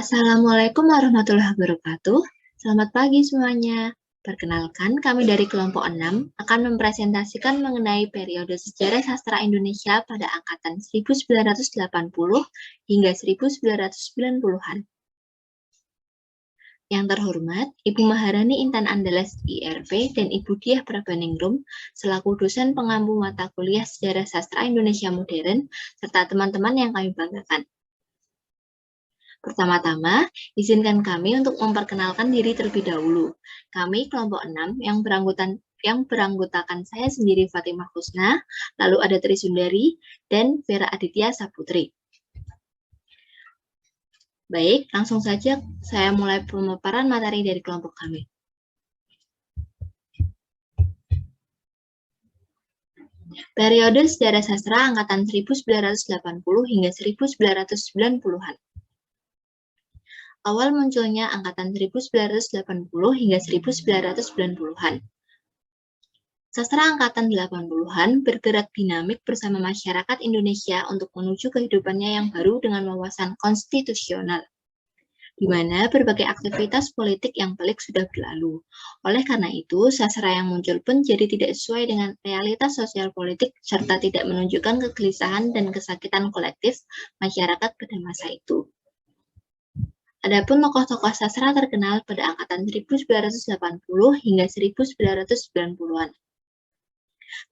Assalamualaikum warahmatullahi wabarakatuh. Selamat pagi semuanya. Perkenalkan, kami dari kelompok 6 akan mempresentasikan mengenai periode sejarah sastra Indonesia pada angkatan 1980 hingga 1990-an. Yang terhormat, Ibu Maharani Intan Andalas IRP dan Ibu Diah Prabaningrum selaku dosen pengampu mata kuliah Sejarah Sastra Indonesia Modern serta teman-teman yang kami banggakan. Pertama-tama, izinkan kami untuk memperkenalkan diri terlebih dahulu. Kami kelompok 6 yang beranggotakan saya sendiri Fatimah Husna, lalu ada Tri Sundari, dan Vera Aditya Saputri. Baik, langsung saja saya mulai pemaparan materi dari kelompok kami. Periode sejarah sastra angkatan 1980 hingga 1990-an. Awal munculnya angkatan 1980 hingga 1990-an. Sastra angkatan 80-an bergerak dinamik bersama masyarakat Indonesia untuk menuju kehidupannya yang baru dengan wawasan konstitusional, di mana berbagai aktivitas politik yang pelik sudah berlalu. Oleh karena itu, sastra yang muncul pun jadi tidak sesuai dengan realitas sosial politik serta tidak menunjukkan kegelisahan dan kesakitan kolektif masyarakat pada masa itu. Adapun tokoh-tokoh sastra terkenal pada angkatan 1980 hingga 1990-an.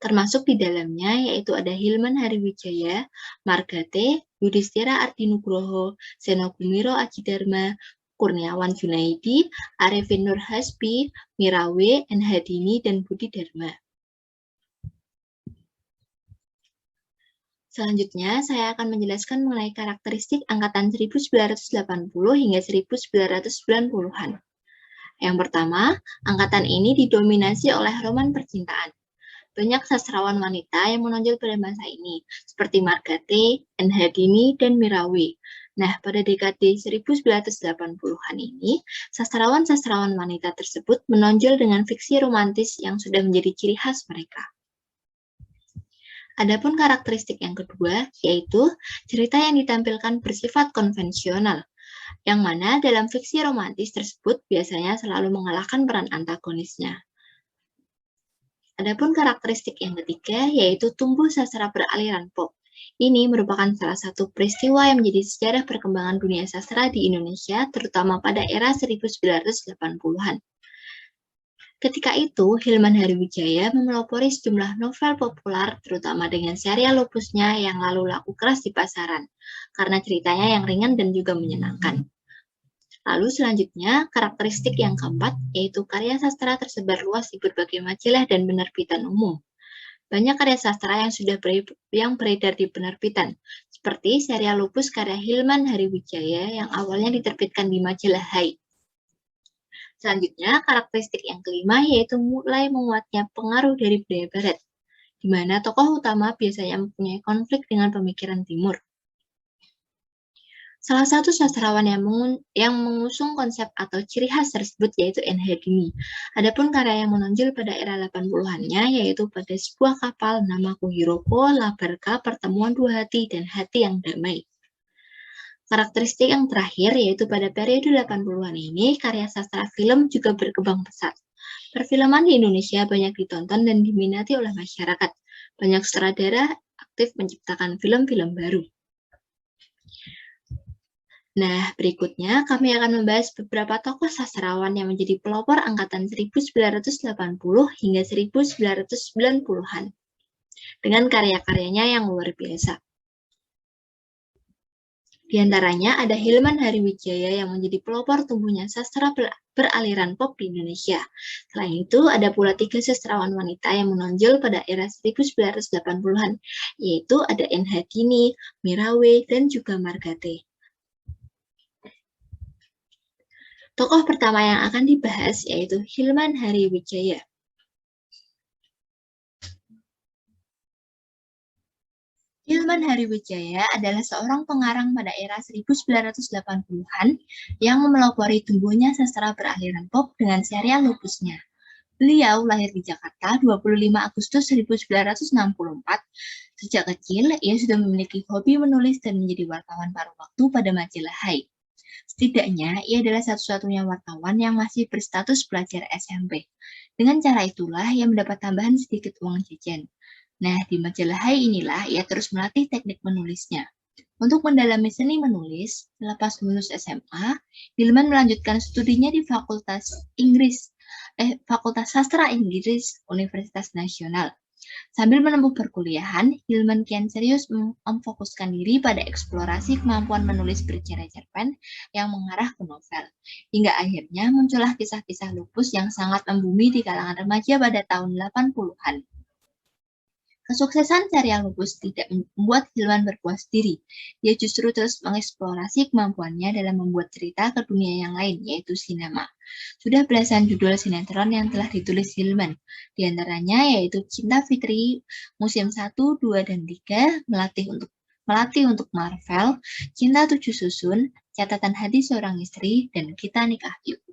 Termasuk di dalamnya yaitu ada Hilman Hariwijaya, Margate, Yudhistira Ardinugroho, Seno Gumiro Adjidharma, Kurniawan Junaidi, Arifin Nur Hasbi, Mirawe, N. Hadini, dan Budi Dharma. Selanjutnya, saya akan menjelaskan mengenai karakteristik angkatan 1980 hingga 1990-an. Yang pertama, angkatan ini didominasi oleh roman percintaan. Banyak sastrawan wanita yang menonjol pada masa ini, seperti Margate, N. Hadini, dan Mirawe. Nah, pada dekade 1980-an ini, sastrawan-sastrawan wanita tersebut menonjol dengan fiksi romantis yang sudah menjadi ciri khas mereka. Adapun karakteristik yang kedua, yaitu cerita yang ditampilkan bersifat konvensional, yang mana dalam fiksi romantis tersebut biasanya selalu mengalahkan peran antagonisnya. Adapun karakteristik yang ketiga, yaitu tumbuh sastra beraliran pop. Ini merupakan salah satu peristiwa yang menjadi sejarah perkembangan dunia sastra di Indonesia, terutama pada era 1980-an. Ketika itu, Hilman Hariwijaya memelopori sejumlah novel populer, terutama dengan serial Lupusnya yang lalu laku keras di pasaran, karena ceritanya yang ringan dan juga menyenangkan. Lalu selanjutnya, karakteristik yang keempat, yaitu karya sastra tersebar luas di berbagai majalah dan penerbitan umum. Banyak karya sastra yang sudah beredar di penerbitan, seperti serial Lupus karya Hilman Hariwijaya yang awalnya diterbitkan di majalah Hai. Selanjutnya, karakteristik yang kelima yaitu mulai menguatnya pengaruh dari budaya barat, di mana tokoh utama biasanya mempunyai konflik dengan pemikiran timur. Salah satu sastrawan yang mengusung konsep atau ciri khas tersebut yaitu N. Hadini. Adapun karya yang menonjol pada era 80-annya yaitu pada sebuah kapal Namaku Hiroko, Labarka, Pertemuan Dua Hati, dan Hati yang Damai. Karakteristik yang terakhir yaitu pada periode 80-an ini, karya sastra film juga berkembang pesat. Perfilman di Indonesia banyak ditonton dan diminati oleh masyarakat. Banyak sutradara aktif menciptakan film-film baru. Nah, berikutnya kami akan membahas beberapa tokoh sastrawan yang menjadi pelopor angkatan 1980 hingga 1990-an dengan karya-karyanya yang luar biasa. Di antaranya ada Hilman Hariwijaya yang menjadi pelopor tumbuhnya sastra beraliran pop di Indonesia. Selain itu, ada pula 3 sastrawan wanita yang menonjol pada era 1980-an, yaitu ada N. Hadini, Mirawe, dan juga Margate. Tokoh pertama yang akan dibahas yaitu Hilman Hariwijaya. Hilman Hariwijaya adalah seorang pengarang pada era 1980-an yang memelopori tumbuhnya sastra beraliran pop dengan serial Lupusnya. Beliau lahir di Jakarta 25 Agustus 1964. Sejak kecil, ia sudah memiliki hobi menulis dan menjadi wartawan paruh waktu pada majalah Hai. Setidaknya, ia adalah satu-satunya wartawan yang masih berstatus pelajar SMP. Dengan cara itulah, ia mendapat tambahan sedikit uang jajan. Nah, di majalah Hai inilah ia terus melatih teknik menulisnya. Untuk mendalami seni menulis, selepas lulus SMA, Hilman melanjutkan studinya di Fakultas Sastra Inggris Universitas Nasional. Sambil menempuh perkuliahan, Hilman kian serius memfokuskan diri pada eksplorasi kemampuan menulis bercerpen yang mengarah ke novel. Hingga akhirnya muncullah kisah-kisah lupus yang sangat membumi di kalangan remaja pada tahun 80-an. Kesuksesan serial Lupus tidak membuat Hilman berpuas diri. Dia justru terus mengeksplorasi kemampuannya dalam membuat cerita ke dunia yang lain, yaitu sinema. Sudah belasan judul sinetron yang telah ditulis Hilman. Di antaranya yaitu Cinta Fitri, Musim 1, 2, dan 3, Melatih untuk Marvel, Cinta Tujuh Susun, Catatan Hati Seorang Istri, dan Kita Nikah Yuk.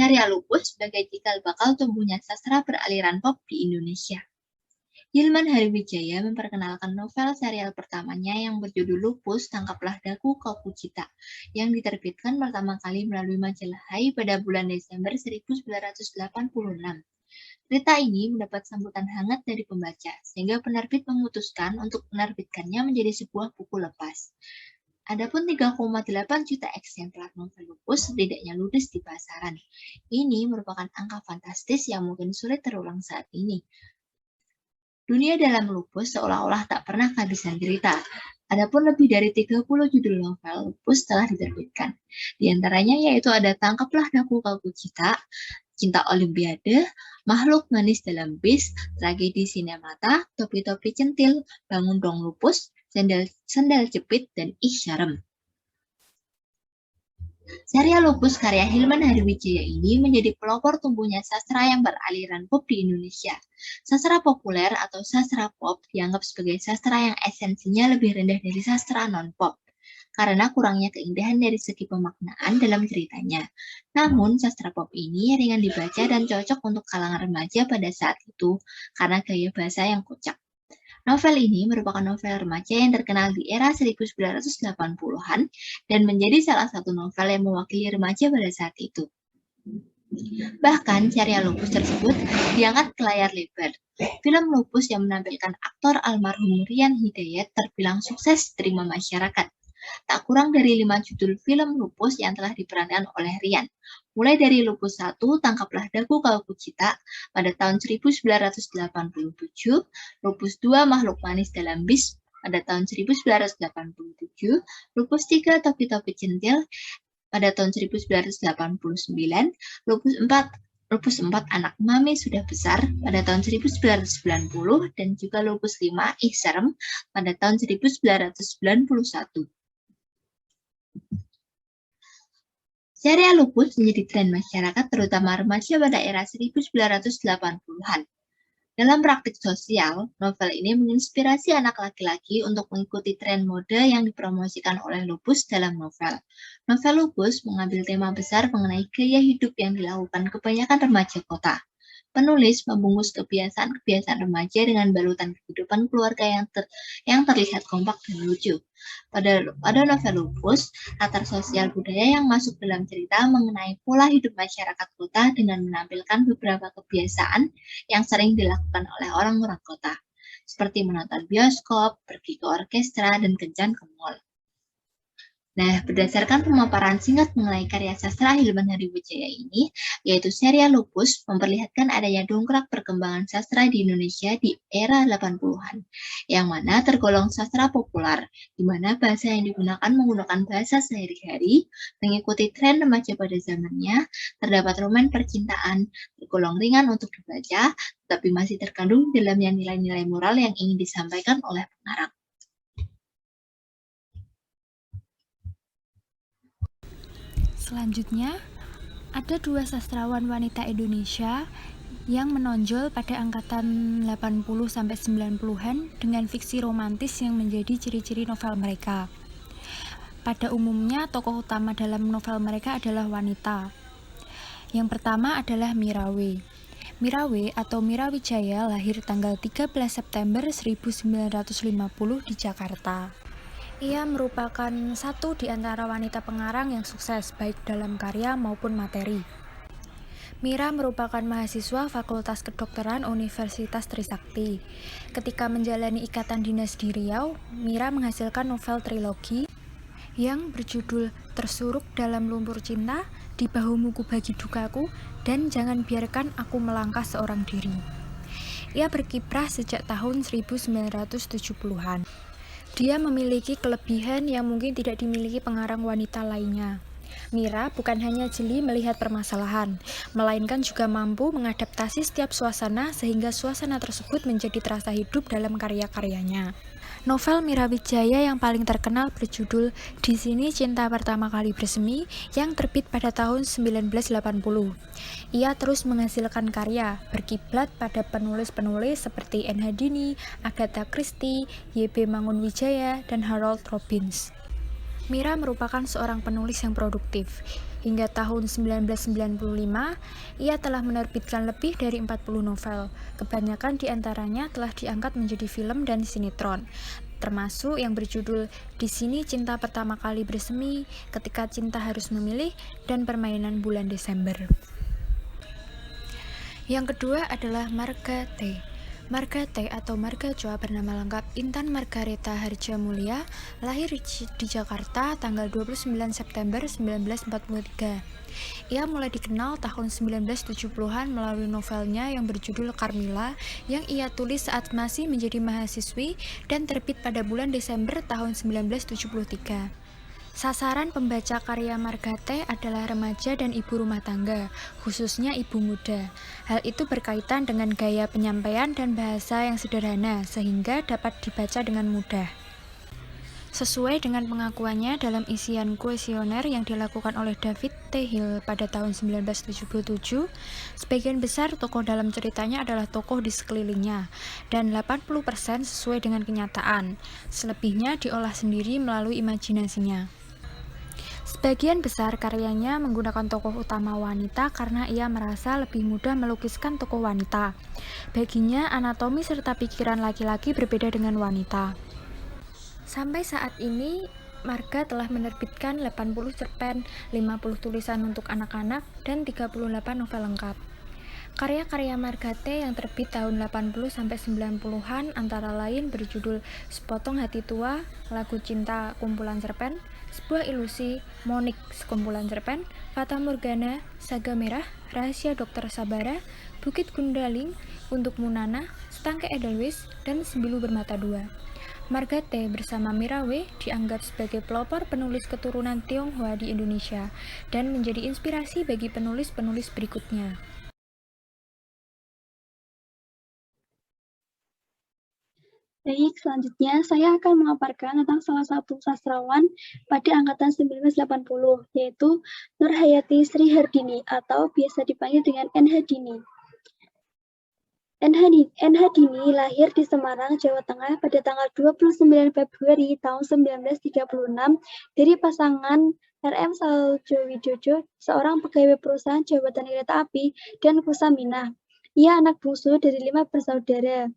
Serial Lupus sebagai cikal bakal tumbuhnya sastra beraliran pop di Indonesia. Hilman Hariwijaya memperkenalkan novel serial pertamanya yang berjudul Lupus, Tangkaplah Daku Kau Pucita, yang diterbitkan pertama kali melalui majalah Hai pada bulan Desember 1986. Cerita ini mendapat sambutan hangat dari pembaca, sehingga penerbit memutuskan untuk menerbitkannya menjadi sebuah buku lepas. Adapun 3,8 juta eksemplar novel Lupus setidaknya ludes di pasaran. Ini merupakan angka fantastis yang mungkin sulit terulang saat ini. Dunia dalam Lupus seolah-olah tak pernah kehabisan cerita. Adapun lebih dari 30 judul novel Lupus telah diterbitkan. Di antaranya yaitu ada Tangkaplah Daku Kau Pucita, Cinta Olimpiade, Makhluk Manis Dalam Bis, Tragedi Sinemata, Topi-Topi Centil, Bangun Dong Lupus, Sendal Jepit, dan Ih Syarem. Serial Lupus karya Hilman Hariwijaya ini menjadi pelopor tumbuhnya sastra yang beraliran pop di Indonesia. Sastra populer atau sastra pop dianggap sebagai sastra yang esensinya lebih rendah dari sastra non-pop, karena kurangnya keindahan dari segi pemaknaan dalam ceritanya. Namun, sastra pop ini ringan dibaca dan cocok untuk kalangan remaja pada saat itu, karena gaya bahasa yang kocak. Novel ini merupakan novel remaja yang terkenal di era 1980-an dan menjadi salah satu novel yang mewakili remaja pada saat itu. Bahkan, serial Lupus tersebut diangkat ke layar lebar. Film Lupus yang menampilkan aktor almarhum Rian Hidayat terbilang sukses diterima masyarakat. Tak kurang dari 5 judul film Lupus yang telah diperankan oleh Rian. Mulai dari Lupus 1, Tangkaplah Daku Kau Pucita pada tahun 1987, Lupus 2, Makhluk Manis Dalam Bis pada tahun 1987, Lupus 3, Topi-Topi Centil pada tahun 1989, Lupus 4 Anak Mami Sudah Besar pada tahun 1990 dan juga Lupus 5 Ih Serem pada tahun 1991. Serial Lupus menjadi tren masyarakat terutama remaja pada era 1980-an. Dalam praktik sosial, novel ini menginspirasi anak laki-laki untuk mengikuti tren mode yang dipromosikan oleh Lupus dalam novel. Novel Lupus mengambil tema besar mengenai gaya hidup yang dilakukan kebanyakan remaja kota. Penulis membungkus kebiasaan-kebiasaan remaja dengan balutan kehidupan keluarga yang terlihat kompak dan lucu. Pada novel Lupus, latar sosial budaya yang masuk dalam cerita mengenai pola hidup masyarakat kota dengan menampilkan beberapa kebiasaan yang sering dilakukan oleh orang-orang kota, seperti menonton bioskop, pergi ke orkestra, dan kencan ke mall. Nah, berdasarkan pemaparan singkat mengenai karya sastra Hilman Hariwijaya ini, yaitu serial Lupus memperlihatkan adanya dongkrak perkembangan sastra di Indonesia di era 80-an, yang mana tergolong sastra populer, di mana bahasa yang digunakan menggunakan bahasa sehari-hari, mengikuti tren remaja pada zamannya, terdapat roman percintaan, tergolong ringan untuk dibaca, tetapi masih terkandung dalamnya nilai-nilai moral yang ingin disampaikan oleh pengarang. Selanjutnya, ada dua sastrawan wanita Indonesia yang menonjol pada angkatan 80-90-an dengan fiksi romantis yang menjadi ciri-ciri novel mereka. Pada umumnya, tokoh utama dalam novel mereka adalah wanita. Yang pertama adalah Mirawe. Mirawe atau Mirawijaya lahir tanggal 13 September 1950 di Jakarta. Ia merupakan satu di antara wanita pengarang yang sukses baik dalam karya maupun materi. Mira merupakan mahasiswa Fakultas Kedokteran Universitas Trisakti. Ketika menjalani ikatan dinas di Riau, Mira menghasilkan novel trilogi yang berjudul Tersuruk Dalam Lumpur Cinta, Di Bahumu Ku Bagi Dukaku, dan Jangan Biarkan Aku Melangkah Seorang Diri. Ia berkiprah sejak tahun 1970-an. Dia memiliki kelebihan yang mungkin tidak dimiliki pengarang wanita lainnya. Mira bukan hanya jeli melihat permasalahan, melainkan juga mampu mengadaptasi setiap suasana sehingga suasana tersebut menjadi terasa hidup dalam karya-karyanya. Novel Mirawijaya yang paling terkenal berjudul Di Sini Cinta Pertama Kali Bersemi yang terbit pada tahun 1980. Ia terus menghasilkan karya, berkiblat pada penulis-penulis seperti N. Hadini, Agatha Christie, Y.B. Mangunwijaya, dan Harold Robbins. Mira merupakan seorang penulis yang produktif. Hingga tahun 1995, ia telah menerbitkan lebih dari 40 novel. Kebanyakan di antaranya telah diangkat menjadi film dan sinetron, termasuk yang berjudul Di Sini Cinta Pertama Kali Bersemi, Ketika Cinta Harus Memilih, dan Permainan Bulan Desember. Yang kedua adalah Marga T. Marga T atau Marga Chua bernama lengkap Intan Margareta Harja Mulia, lahir di Jakarta tanggal 29 September 1943. Ia mulai dikenal tahun 1970-an melalui novelnya yang berjudul Carmila yang ia tulis saat masih menjadi mahasiswi dan terbit pada bulan Desember tahun 1973. Sasaran pembaca karya Marga T adalah remaja dan ibu rumah tangga, khususnya ibu muda. Hal itu berkaitan dengan gaya penyampaian dan bahasa yang sederhana, sehingga dapat dibaca dengan mudah. Sesuai dengan pengakuannya dalam isian kuesioner yang dilakukan oleh David T. Hill pada tahun 1977, sebagian besar tokoh dalam ceritanya adalah tokoh di sekelilingnya, dan 80% sesuai dengan kenyataan. Selebihnya diolah sendiri melalui imajinasinya. Sebagian besar karyanya menggunakan tokoh utama wanita karena ia merasa lebih mudah melukiskan tokoh wanita. Baginya, anatomi serta pikiran laki-laki berbeda dengan wanita. Sampai saat ini, Marga telah menerbitkan 80 cerpen, 50 tulisan untuk anak-anak, dan 38 novel lengkap. Karya-karya Marga T yang terbit tahun 80-90-an antara lain berjudul Sepotong Hati Tua, Lagu Cinta kumpulan cerpen, Sebuah Ilusi, Monik sekumpulan cerpen, Fata Morgana, Saga Merah, Rahasia Dokter Sabara, Bukit Gundaling, Untuk Munana, Setangkai Edelweiss, dan Sembilu Bermata Dua. Marga T bersama Mirawe dianggap sebagai pelopor penulis keturunan Tionghoa di Indonesia dan menjadi inspirasi bagi penulis-penulis berikutnya. Baik, selanjutnya saya akan memaparkan tentang salah satu sastrawan pada angkatan 1980, yaitu Nurhayati Sri Hardini atau biasa dipanggil dengan N. Hadini. N. Hadini lahir di Semarang, Jawa Tengah pada tanggal 29 Februari tahun 1936 dari pasangan R.M. Saljowidodo, seorang pegawai perusahaan jabatan kereta api, dan Kusaminah. Ia anak bungsu dari 5 bersaudara.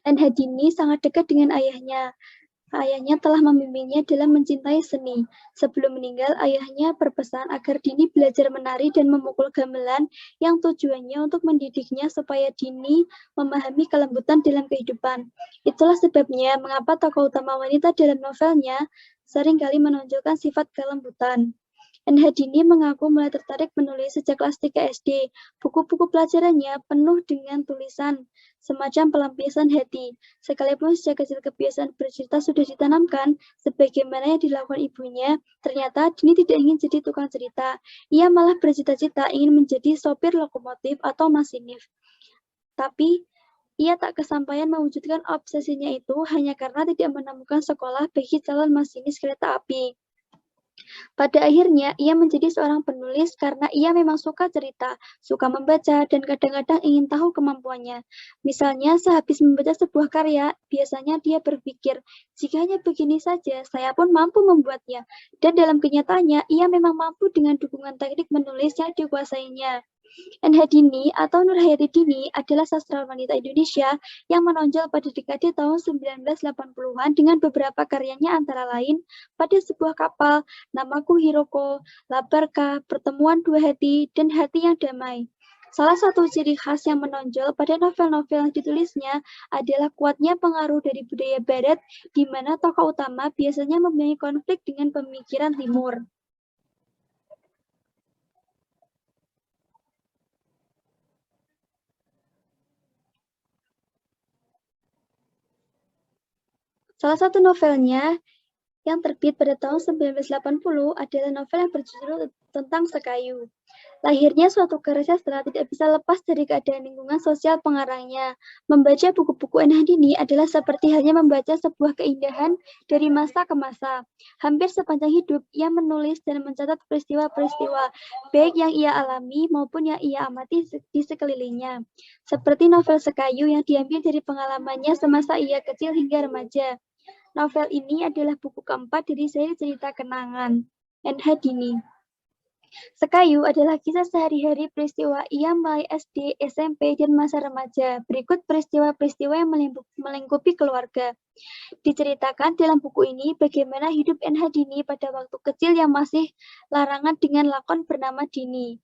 N. Hadini sangat dekat dengan ayahnya. Ayahnya telah membimbingnya dalam mencintai seni. Sebelum meninggal, ayahnya berpesan agar Dini belajar menari dan memukul gamelan yang tujuannya untuk mendidiknya supaya Dini memahami kelembutan dalam kehidupan. Itulah sebabnya mengapa tokoh utama wanita dalam novelnya seringkali menonjolkan sifat kelembutan. N. Hadini mengaku mulai tertarik menulis sejak kelas 3 SD. Buku-buku pelajarannya penuh dengan tulisan, semacam pelampiasan hati. Sekalipun sejak kecil kebiasaan bercerita sudah ditanamkan, sebagaimana yang dilakukan ibunya, ternyata Dini tidak ingin jadi tukang cerita. Ia malah bercita-cita ingin menjadi sopir lokomotif atau masinis. Tapi, ia tak kesampaian mewujudkan obsesinya itu hanya karena tidak menemukan sekolah bagi calon masinis kereta api. Pada akhirnya, ia menjadi seorang penulis karena ia memang suka cerita, suka membaca, dan kadang-kadang ingin tahu kemampuannya. Misalnya, sehabis membaca sebuah karya, biasanya dia berpikir, jika hanya begini saja, saya pun mampu membuatnya. Dan dalam kenyataannya, ia memang mampu dengan dukungan teknik menulis yang dikuasainya. N.H. Dini atau Nurhayati Dini adalah sastrawan wanita Indonesia yang menonjol pada dekade tahun 1980-an dengan beberapa karyanya antara lain Pada Sebuah Kapal, Namaku Hiroko, Labarka, Pertemuan Dua Hati, dan Hati yang Damai. Salah satu ciri khas yang menonjol pada novel-novel yang ditulisnya adalah kuatnya pengaruh dari budaya Barat, di mana tokoh utama biasanya mempunyai konflik dengan pemikiran Timur. Salah satu novelnya yang terbit pada tahun 1980 adalah novel yang berjudul tentang Sekayu. Lahirnya suatu karya sastra tidak bisa lepas dari keadaan lingkungan sosial pengarangnya. Membaca buku-buku N.H. Dini adalah seperti halnya membaca sebuah keindahan dari masa ke masa. Hampir sepanjang hidup, ia menulis dan mencatat peristiwa-peristiwa, baik yang ia alami maupun yang ia amati di sekelilingnya. Seperti novel Sekayu yang diambil dari pengalamannya semasa ia kecil hingga remaja. Novel ini adalah buku keempat dari seri cerita kenangan N.H. Dini. Sekayu adalah kisah sehari-hari peristiwa ia mulai SD, SMP, dan masa remaja. Berikut peristiwa-peristiwa yang melingkupi keluarga. Diceritakan dalam buku ini bagaimana hidup N.H. Dini pada waktu kecil yang masih larangan dengan lakon bernama Dini.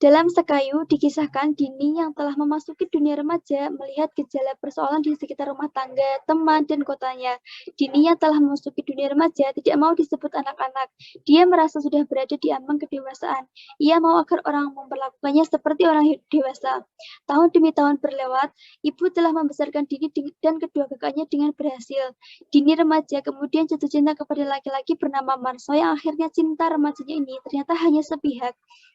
Dalam Sekayu dikisahkan Dini yang telah memasuki dunia remaja melihat gejala persoalan di sekitar rumah tangga, teman, dan kotanya. Dini yang telah memasuki dunia remaja tidak mau disebut anak-anak. Dia merasa sudah berada di ambang kedewasaan. Ia mau agar orang memperlakukannya seperti orang dewasa. Tahun demi tahun berlewat, ibu telah membesarkan Dini dan kedua kakaknya dengan berhasil. Dini remaja kemudian jatuh cinta kepada laki-laki bernama Marso yang akhirnya cinta remajanya ini ternyata hanya sepihak.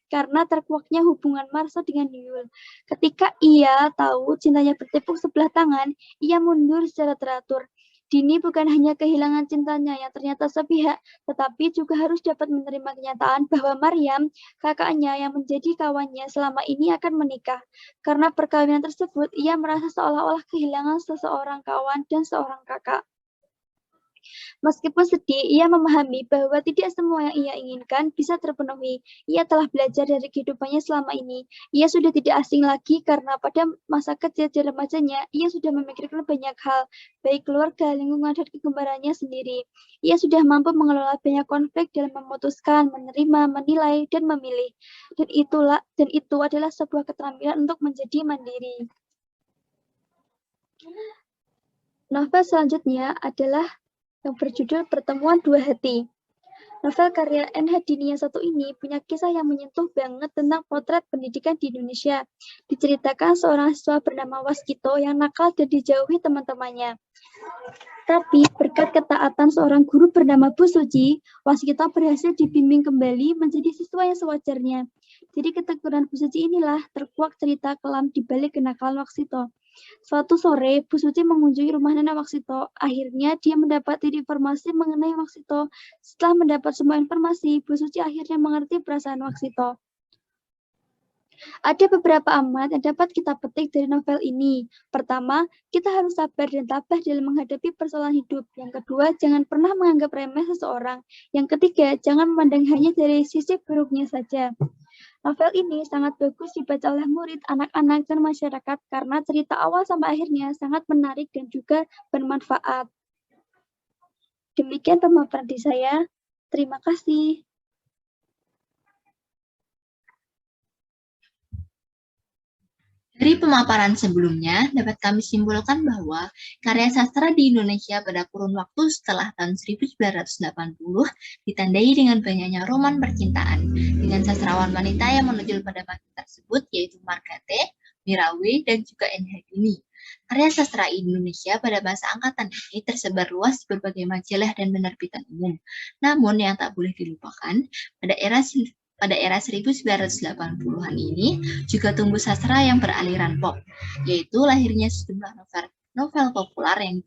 Karena terkuaknya hubungan Marso dengan Yul. Ketika ia tahu cintanya bertepuk sebelah tangan, ia mundur secara teratur. Dini bukan hanya kehilangan cintanya yang ternyata sepihak, tetapi juga harus dapat menerima kenyataan bahwa Maryam, kakaknya yang menjadi kawannya selama ini akan menikah. Karena perkawinan tersebut, ia merasa seolah-olah kehilangan seseorang kawan dan seorang kakak. Meskipun sedih, ia memahami bahwa tidak semua yang ia inginkan bisa terpenuhi. Ia telah belajar dari kehidupannya selama ini. Ia sudah tidak asing lagi karena pada masa kecil dan remajanya, ia sudah memikirkan banyak hal, baik keluarga, lingkungan, dan kegemarannya sendiri. Ia sudah mampu mengelola banyak konflik dalam memutuskan, menerima, menilai, dan memilih. Dan itu adalah sebuah keterampilan untuk menjadi mandiri. Novel selanjutnya adalah yang berjudul Pertemuan Dua Hati. Novel karya N.H. Dini yang satu ini punya kisah yang menyentuh banget tentang potret pendidikan di Indonesia. Diceritakan seorang siswa bernama Waskito yang nakal dan dijauhi teman-temannya. Tapi berkat ketaatan seorang guru bernama Bu Suci, Waskito berhasil dibimbing kembali menjadi siswa yang sewajarnya. Jadi ketekunan Bu Suci inilah terkuak cerita kelam di balik kenakalan Waskito. Suatu sore, Bu Suci mengunjungi rumah Nenek Waksito. Akhirnya, dia mendapat informasi mengenai Waksito. Setelah mendapat semua informasi, Bu Suci akhirnya mengerti perasaan Waksito. Ada beberapa amat yang dapat kita petik dari novel ini. Pertama, kita harus sabar dan tabah dalam menghadapi persoalan hidup. Yang kedua, jangan pernah menganggap remeh seseorang. Yang ketiga, jangan memandang hanya dari sisi buruknya saja. Novel ini sangat bagus dibaca oleh murid, anak-anak, dan masyarakat karena cerita awal sampai akhirnya sangat menarik dan juga bermanfaat. Demikian pemaparan dari saya. Terima kasih. Dari pemaparan sebelumnya, dapat kami simpulkan bahwa karya sastra di Indonesia pada kurun waktu setelah tahun 1980 ditandai dengan banyaknya roman percintaan dengan sastrawan wanita yang menonjol pada masa tersebut, yaitu Margate, Mirawe, dan juga N.H. Dini. Karya sastra Indonesia pada masa angkatan ini tersebar luas di berbagai majalah dan penerbitan umum. Namun yang tak boleh dilupakan, pada era 1980-an ini juga tumbuh sastra yang beraliran pop, yaitu lahirnya sejumlah novel populer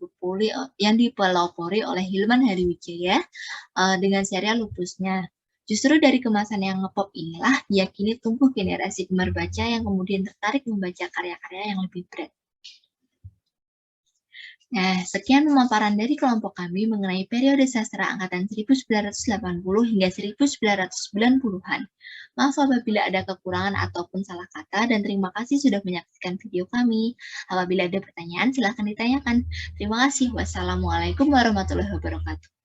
yang dipelopori oleh Hilman Hariwijaya dengan serial Lupusnya. Justru dari kemasan yang ngepop inilah diyakini tumbuh generasi gemar baca yang kemudian tertarik membaca karya-karya yang lebih berat. Nah, sekian pemaparan dari kelompok kami mengenai periode sastra angkatan 1980 hingga 1990-an. Maaf apabila ada kekurangan ataupun salah kata, dan terima kasih sudah menyaksikan video kami. Apabila ada pertanyaan, silahkan ditanyakan. Terima kasih. Wassalamualaikum warahmatullahi wabarakatuh.